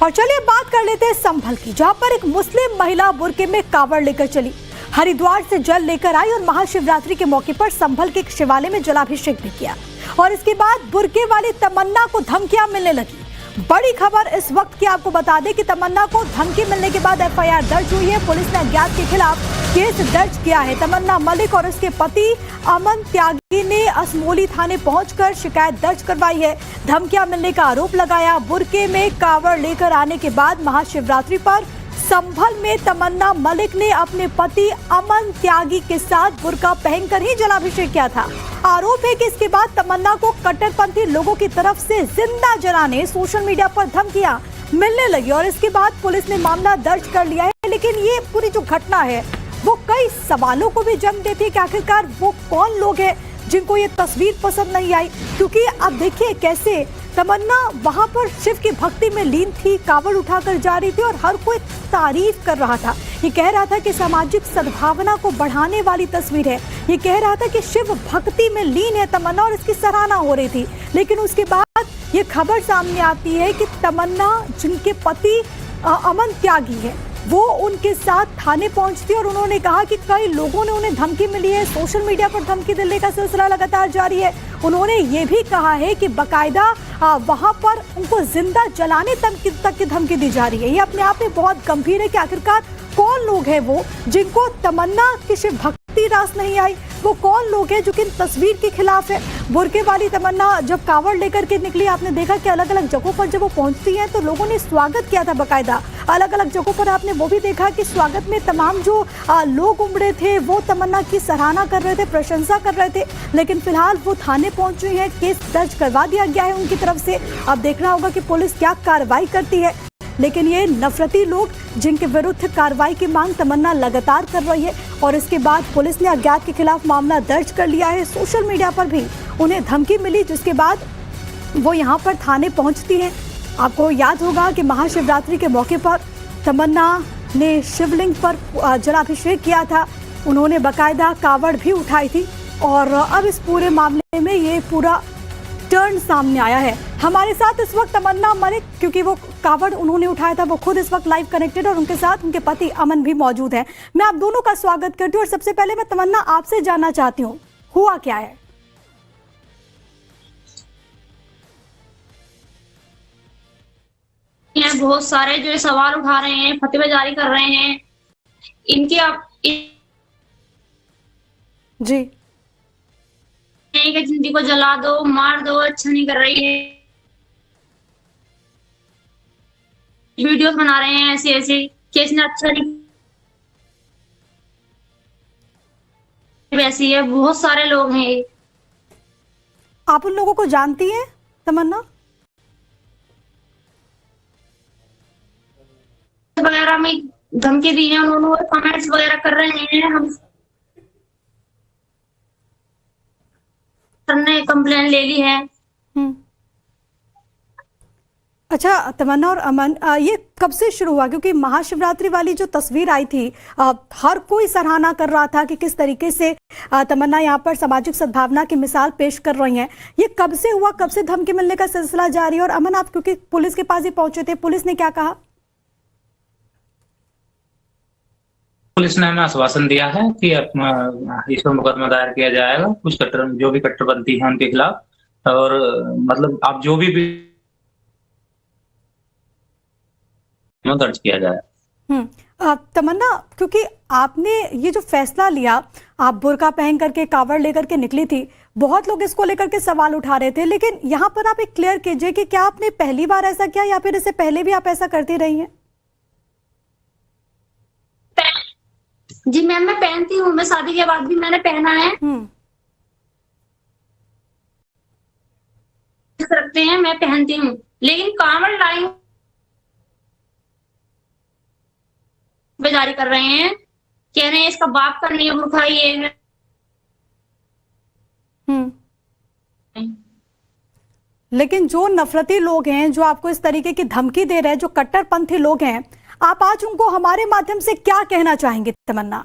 और चलिए बात कर लेते हैं संभल की, जहां पर एक मुस्लिम महिला बुर्के में कावड़ लेकर चली, हरिद्वार से जल लेकर आई और महाशिवरात्रि के मौके पर संभल के एक शिवालय में जलाभिषेक भी किया। और इसके बाद बुर्के वाली तमन्ना को धमकियां मिलने लगी। बड़ी खबर इस वक्त की आपको बता दें कि तमन्ना को धमकी मिलने के बाद एफआईआर दर्ज हुई है। पुलिस ने अज्ञात के खिलाफ केस दर्ज किया है। तमन्ना मलिक और उसके पति अमन त्यागी ने असमोली थाने पहुंचकर शिकायत दर्ज करवाई है। धमकियां मिलने का आरोप लगाया। बुर्के में कावड़ लेकर आने के बाद महाशिवरात्रि पर संभल में तमन्ना मलिक ने अपने पति अमन त्यागी के साथ बुर्का पहनकर ही जलाभिषेक किया था। आरोप है कि इसके बाद तमन्ना को कट्टरपंथी लोगों की तरफ से जिंदा जलाने सोशल मीडिया पर धमकियां मिलने लगी और इसके बाद पुलिस ने मामला दर्ज कर लिया है। लेकिन ये पूरी जो घटना है वो कई सवालों को भी जन्म देती है कि आखिरकार वो कौन लोग हैं जिनको ये तस्वीर पसंद नहीं आई। क्योंकि अब देखिए कैसे तमन्ना वहां पर शिव की भक्ति में लीन थी, कावड़ उठाकर जा रही थी और हर कोई तारीफ कर रहा था। ये कह रहा था कि सामाजिक सद्भावना को बढ़ाने वाली तस्वीर है। ये कह रहा था कि शिव भक्ति में लीन है तमन्ना और इसकी सराहना हो रही थी। लेकिन उसके बाद ये खबर सामने आती है कि तमन्ना जिनके पति अमन त्यागी है वो उनके साथ थाने पहुंचती और उन्होंने कहा कि कई लोगों ने उन्हें धमकी मिली है। सोशल मीडिया पर धमकी देने का सिलसिला लगातार जारी है। उन्होंने ये भी कहा है कि बकायदा वहां पर उनको जिंदा जलाने तक की धमकी दी जा रही है। ये अपने आप में बहुत गंभीर है कि आखिरकार कौन लोग हैं वो जिनको तमन्ना की शिव भक्ति रास नहीं आई। वो कौन लोग हैं जो कि तस्वीर के खिलाफ है। बुर्के वाली तमन्ना जब कावड़ लेकर के निकली, आपने देखा कि अलग अलग जगहों पर जब वो पहुंचती हैं तो लोगों ने स्वागत किया था बकायदा। अलग अलग जगहों पर आपने वो भी देखा कि स्वागत में तमाम जो लोग उमड़े थे वो तमन्ना की सराहना कर रहे थे, प्रशंसा कर रहे थे। लेकिन फिलहाल वो थाने पहुंच चुकी है, केस दर्ज करवा दिया गया है उनकी तरफ से। अब देखना होगा कि पुलिस क्या कार्रवाई करती है। लेकिन ये नफरती लोग जिनके विरुद्ध कार्रवाई की मांग तमन्ना लगातार कर रही है और इसके बाद पुलिस ने अज्ञात के खिलाफ मामला दर्ज कर लिया है। सोशल मीडिया पर भी उन्हें धमकी मिली जिसके बाद वो यहाँ पर थाने पहुँचती हैं। आपको याद होगा कि महाशिवरात्रि के मौके पर तमन्ना ने शिवलिंग पर जलाभिषेक किया था। उन्होंने बकायदा कावड़ भी उठाई थी और अब इस पूरे मामले में ये पूरा टर्न सामने आया है। हमारे साथ इस वक्त तमन्ना मलिक, क्योंकि वो कावड़ उन्होंने उठाया था, वो खुद इस वक्त लाइव कनेक्टेड और उनके साथ उनके पति अमन भी मौजूद हैं। मैं आप दोनों का स्वागत करती हूँ और सबसे पहले मैं तमन्ना आपसे जानना चाहती हूँ हुआ क्या है। बहुत सारे जो सवाल उठा रहे हैं, फतवे जारी कर रहे हैं, इनके आप जी कि जिंदगी को जला दो, मार दो, अच्छा नहीं कर रही है। वीडियोस बना रहे हैं ऐसे ऐसे कि इसने अच्छा नहीं, वैसी है। बहुत सारे लोग हैं। आप उन लोगों को जानती हैं तमन्ना? वगैरह में धमकी दी है उन्होंने, कमेंट्स वगैरह कर रहे हैं। हम सर ने कंप्लेन ले ली है। अच्छा तमन्ना और अमन, ये कब से शुरू हुआ? क्योंकि महाशिवरात्रि वाली जो तस्वीर आई थी हर कोई सराहना कर रहा था कि किस तरीके से तमन्ना यहाँ पर सामाजिक सद्भावना की मिसाल पेश कर रही हैं। ये कब से हुआ, कब से धमकी मिलने का सिलसिला जारी है? और अमन, आप क्योंकि पुलिस के पास ही पहुंचे थे, पुलिस ने क्या कहा? पुलिस ने हमें आश्वासन दिया है कि इस पर मुकदमा दायर किया जाएगा, कुछ जो भी कट्टरपंथी है उनके खिलाफ, और मतलब आप जो भी दर्ज किया जाए। तमन्ना, क्योंकि आपने ये जो फैसला लिया, आप बुर्का पहन करके कावड़ लेकर के निकली थी, बहुत लोग इसको लेकर के सवाल उठा रहे थे। लेकिन यहाँ पर आप एक क्लियर कीजिए कि क्या आपने पहली बार ऐसा किया या फिर इससे पहले भी आप ऐसा करती रही हैं? जी मैम, मैं पहनती हूँ। मैं शादी के बाद भी मैंने पहना है। रखते हैं, मैं पहनती हूँ। लेकिन कावड़ लाई जारी कर रहे हैं, कह रहे हैं इसका बाप का नहीं बुर्खा ये है। लेकिन जो नफरती लोग हैं, जो आपको इस तरीके की धमकी दे रहे हैं, जो कट्टरपंथी लोग हैं, आप आज उनको हमारे माध्यम से क्या कहना चाहेंगे तमन्ना?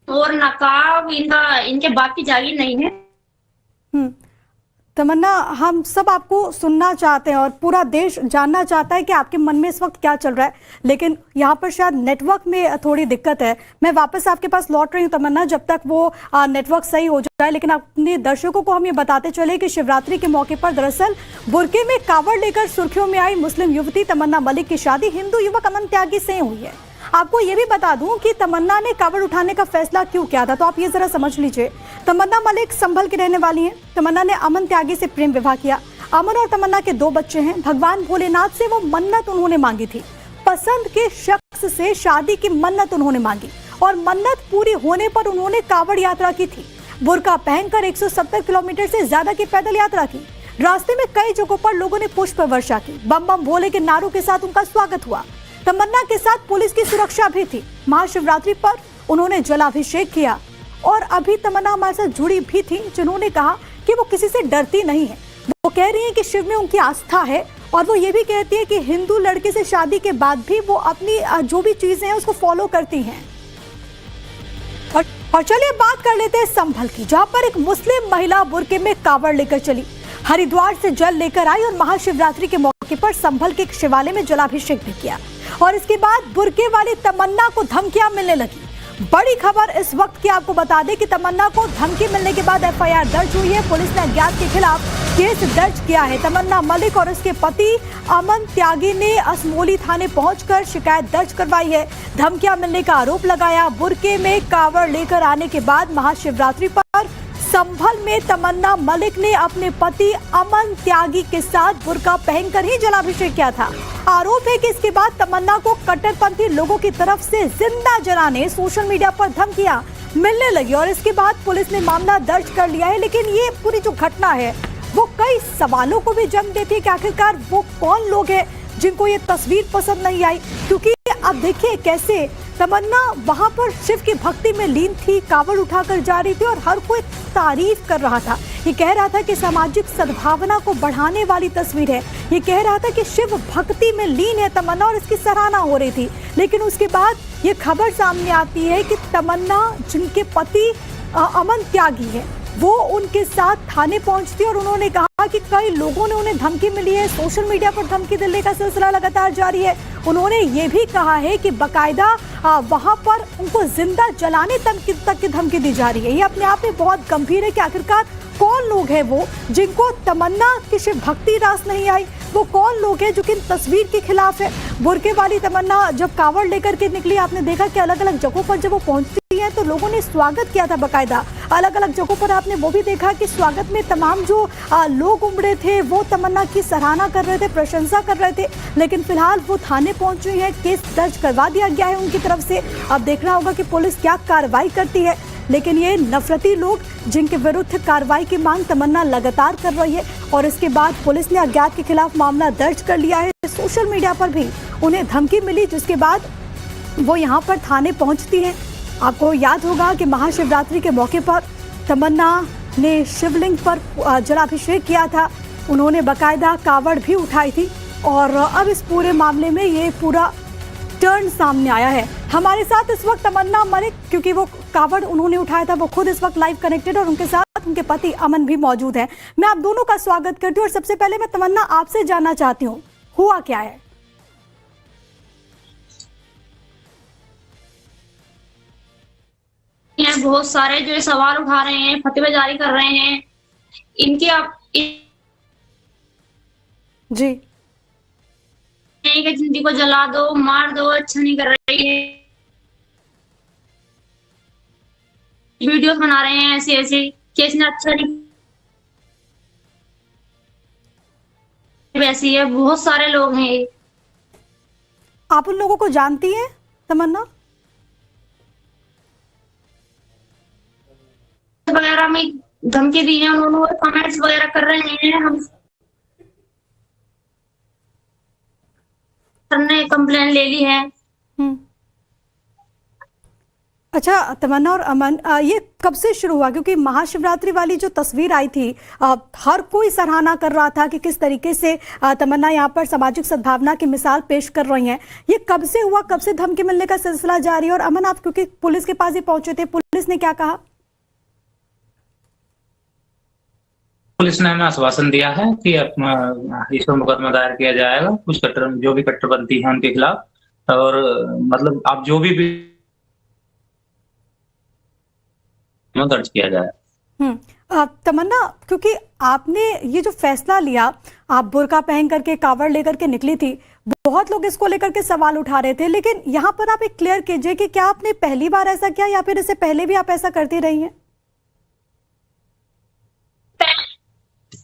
और नकाब इनके बाप की जागीर नहीं है। तमन्ना, हम सब आपको सुनना चाहते हैं और पूरा देश जानना चाहता है कि आपके मन में इस वक्त क्या चल रहा है, लेकिन यहाँ पर शायद नेटवर्क में थोड़ी दिक्कत है। मैं वापस आपके पास लौट रही हूँ तमन्ना, जब तक वो नेटवर्क सही हो जाए। लेकिन अपने दर्शकों को हम ये बताते चले कि शिवरात्रि के मौके पर दरअसल बुर्के में कावड़ लेकर सुर्खियों में आई मुस्लिम युवती तमन्ना मलिक की शादी हिंदू युवक अमन त्यागी से हुई है। आपको ये भी बता दूं कि तमन्ना ने कावड़ उठाने का फैसला क्यों किया था, तो आप ये जरा समझ लीजिए। तमन्ना मलिक संभल की रहने वाली हैं। तमन्ना ने अमन त्यागी से प्रेम विवाह किया। अमन और तमन्ना के 2 बच्चे हैं। भगवान भोलेनाथ से वो मन्नत उन्होंने मांगी थी, पसंद के शख्स से शादी की मन्नत उन्होंने मांगी और मन्नत पूरी होने पर उन्होंने कावड़ यात्रा की थी। बुर्का पहनकर 170 किलोमीटर से ज्यादा की पैदल यात्रा की। रास्ते में कई जगहों पर लोगों ने पुष्प वर्षा की। बम बम भोले के नारों के साथ उनका स्वागत हुआ। तमन्ना के साथ पुलिस की सुरक्षा भी थी। महाशिवरात्रि पर उन्होंने जलाभिषेक किया और अभी तमन्ना हमारे साथ जुड़ी भी थी, जिन्होंने कहा कि वो किसी से डरती नहीं है। वो कह रही है कि शिव में उनकी आस्था है और वो ये भी कहती है कि हिंदू लड़के से शादी के बाद भी वो अपनी जो भी चीजें हैं उसको फॉलो करती हैं। और चलिए बात कर लेते हैं संभल की, जहां पर एक मुस्लिम महिला बुर्के में कावड़ लेकर चली, हरिद्वार से जल लेकर आई और महाशिवरात्रि के मौके पर संभल के एक शिवालय में जलाभिषेक भी किया। और इसके बाद बुर्के वाली तमन्ना को धमकियां मिलने लगी। बड़ी खबर इस वक्त की आपको बता दें कि तमन्ना को धमकी मिलने के बाद एफआईआर दर्ज हुई है। पुलिस ने अज्ञात के खिलाफ केस दर्ज किया है। तमन्ना मलिक और उसके पति अमन त्यागी ने असमोली थाने पहुंचकर शिकायत दर्ज करवाई है। धमकियां मिलने का आरोप लगाया। बुर्के में कावड़ लेकर आने के बाद महाशिवरात्रि पर संभल में तमन्ना मलिक ने अपने पति अमन त्यागी के साथ बुर्का पहनकर ही जलाभिषेक किया था। आरोप है कि इसके बाद तमन्ना को कट्टरपंथी लोगों की तरफ से जिंदा जलाने सोशल मीडिया पर धमकियां मिलने लगी और इसके बाद पुलिस ने मामला दर्ज कर लिया है। लेकिन ये पूरी जो घटना है वो कई सवालों को भी जन्म देती है कि आखिरकार वो कौन लोग हैं जिनको ये तस्वीर पसंद नहीं आई। क्योंकि अब देखिए कैसे तमन्ना वहां पर शिव की भक्ति में लीन थी, कावड़ उठाकर जा रही थी और हर कोई तारीफ कर रहा था। ये कह रहा था कि सामाजिक सद्भावना को बढ़ाने वाली तस्वीर है। ये कह रहा था कि शिव भक्ति में लीन है तमन्ना और इसकी सराहना हो रही थी। लेकिन उसके बाद ये खबर सामने आती है कि तमन्ना जिनके पति अमन त्यागी है वो उनके साथ थाने पहुंचती और उन्होंने कहा कि कई लोगों ने उन्हें धमकी मिली है। सोशल मीडिया पर धमकी देने का सिलसिला लगातार जारी है। उन्होंने ये भी कहा है कि बकायदा वहां पर उनको जिंदा जलाने तक की धमकी दी जा रही है। ये अपने आप में बहुत गंभीर है कि आखिरकार कौन लोग हैं वो जिनको तमन्ना की शिव भक्ति रास नहीं आई। वो कौन लोग हैं जो कि तस्वीर के खिलाफ है। बुर्के वाली तमन्ना जब कावड़ लेकर के निकली, आपने देखा कि अलग अलग जगहों पर जब वो पहुंचती है तो लोगों ने स्वागत किया था बकायदा। अलग अलग जगहों पर आपने वो भी देखा कि स्वागत में तमाम जो लोग उमड़े थे वो तमन्ना की सराहना कर रहे थे, प्रशंसा कर रहे थे। लेकिन फिलहाल वो थाने पहुंच रही है, केस दर्ज करवा दिया गया है उनकी तरफ से। अब देखना होगा कि पुलिस क्या कार्रवाई करती है। लेकिन ये नफरती लोग जिनके विरुद्ध कार्रवाई की मांग तमन्ना लगातार कर रही है और इसके बाद पुलिस ने अज्ञात के खिलाफ मामला दर्ज कर लिया है। सोशल मीडिया पर भी उन्हें धमकी मिली, जिसके बाद वो यहाँ पर थाने पहुंचती हैं। आपको याद होगा कि महाशिवरात्रि के मौके पर तमन्ना ने शिवलिंग पर जलाभिषेक किया था। उन्होंने बाकायदा कावड़ भी उठाई थी और अब इस पूरे मामले में ये पूरा टर्न सामने आया है। हमारे साथ इस वक्त तमन्ना मलिक, क्योंकि वो कावड़ उन्होंने उठाया था, वो खुद इस वक्त लाइव कनेक्टेड और उनके साथ उनके पति अमन भी मौजूद हैं। मैं आप दोनों का स्वागत करती हूँ और सबसे पहले मैं तमन्ना आपसे जानना चाहती हूँ, हुआ क्या है? बहुत सारे जो सवाल उठा रहे हैं, फतवे जारी कर रहे हैं, इनके आप जी कि जिंदगी को जला दो, मार दो, अच्छा नहीं कर रही है। वीडियोस बना रहे हैं ऐसे ऐसे कि इसने अच्छा नहीं, वैसी है। बहुत सारे लोग हैं। आप उन लोगों को जानती हैं तमन्ना? वगैरह में धमकी दी है उन्होंने, कमेंट्स वगैरह कर रहे हैं। हम ने कंप्लेन ले ली है। अच्छा तमन्ना और अमन, ये कब से शुरू हुआ? क्योंकि महाशिवरात्रि वाली जो तस्वीर आई थी, हर कोई सराहना कर रहा था कि किस तरीके से तमन्ना यहाँ पर सामाजिक सद्भावना की मिसाल पेश कर रही हैं। ये कब से हुआ, कब से धमकी मिलने का सिलसिला जारी है? और अमन, आप क्योंकि पुलिस के पास ही पहुंचे थे, पुलिस ने क्या कहा? पुलिस ने हमें आश्वासन दिया है कि इस पर मुकदमा दायर किया जाएगा, कुछ जो भी कट्टरपंथी हैं उनके खिलाफ, और मतलब आप जो भी दर्ज किया जाए। तमन्ना, क्योंकि आपने ये जो फैसला लिया, आप बुर्का पहन करके कावड़ लेकर के निकली थी, बहुत लोग इसको लेकर के सवाल उठा रहे थे, लेकिन यहाँ पर आप एक क्लियर कीजिए कि क्या आपने पहली बार ऐसा किया या फिर इससे पहले भी आप ऐसा करती रही हैं?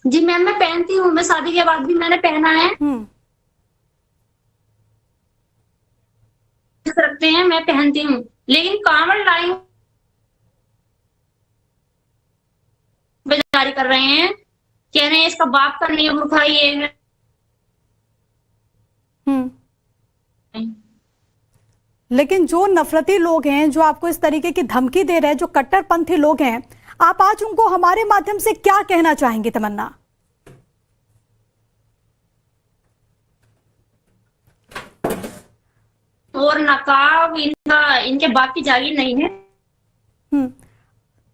जी मैम, मैं पहनती हूँ, मैं शादी के बाद भी मैंने पहना है। रखते हैं, मैं पहनती हूँ, लेकिन कांवड़ लाई जारी कर रहे हैं, कह रहे हैं इसका बाप का नहीं बुर्का ये है। लेकिन जो नफरती लोग हैं, जो आपको इस तरीके की धमकी दे रहे हैं, जो कट्टरपंथी लोग हैं, आप आज उनको हमारे माध्यम से क्या कहना चाहेंगे तमन्ना? और नकाब इनके बाप की जागीर नहीं है।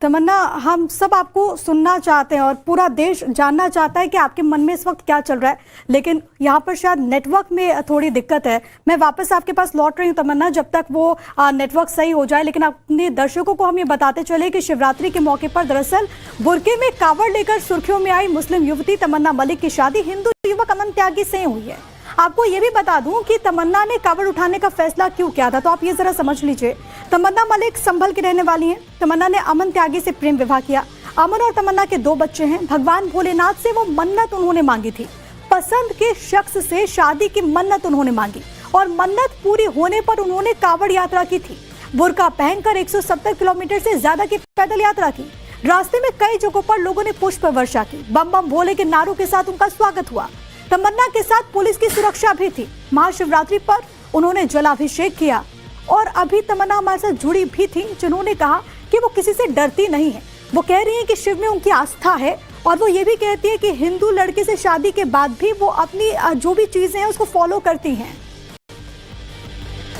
तमन्ना, हम सब आपको सुनना चाहते हैं और पूरा देश जानना चाहता है कि आपके मन में इस वक्त क्या चल रहा है, लेकिन यहाँ पर शायद नेटवर्क में थोड़ी दिक्कत है। मैं वापस आपके पास लौट रही हूँ तमन्ना, जब तक वो नेटवर्क सही हो जाए। लेकिन अपने दर्शकों को हम ये बताते चले कि शिवरात्रि के मौके पर दरअसल बुर्के में कावड़ लेकर सुर्खियों में आई मुस्लिम युवती तमन्ना मलिक की शादी हिंदू युवक अमन त्यागी से हुई है। आपको ये भी बता दूं कि तमन्ना ने कावड़ उठाने का फैसला क्यों किया था, तो आप ये जरा समझ लीजिए। तमन्ना मलिक संभल की रहने वाली हैं। तमन्ना ने अमन त्यागी से प्रेम विवाह किया। अमन और तमन्ना के 2 बच्चे हैं। भगवान भोलेनाथ से वो मन्नत उन्होंने मांगी थी, पसंद के शख्स से शादी की मन्नत उन्होंने मांगी, और मन्नत पूरी होने पर उन्होंने कावड़ यात्रा की थी। बुर्का पहनकर 170 किलोमीटर से ज्यादा की पैदल यात्रा की। रास्ते में कई जगहों पर लोगों ने पुष्प वर्षा की। बम बम भोले के नारों के साथ उनका स्वागत हुआ। तमन्ना के साथ पुलिस की सुरक्षा भी थी। महाशिवरात्रि पर उन्होंने जलाभिषेक किया, और अभी तमन्ना हमारे साथ जुड़ी भी थी, जिन्होंने कहा कि वो किसी से डरती नहीं है। वो कह रही है कि शिव में उनकी आस्था है, और वो ये भी कहती है कि हिंदू लड़के से शादी के बाद भी वो अपनी जो भी चीजें हैं उसको फॉलो करती हैं।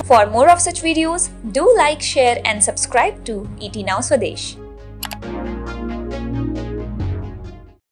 For more of such videos, do like, share and subscribe to ET Now Swadesh.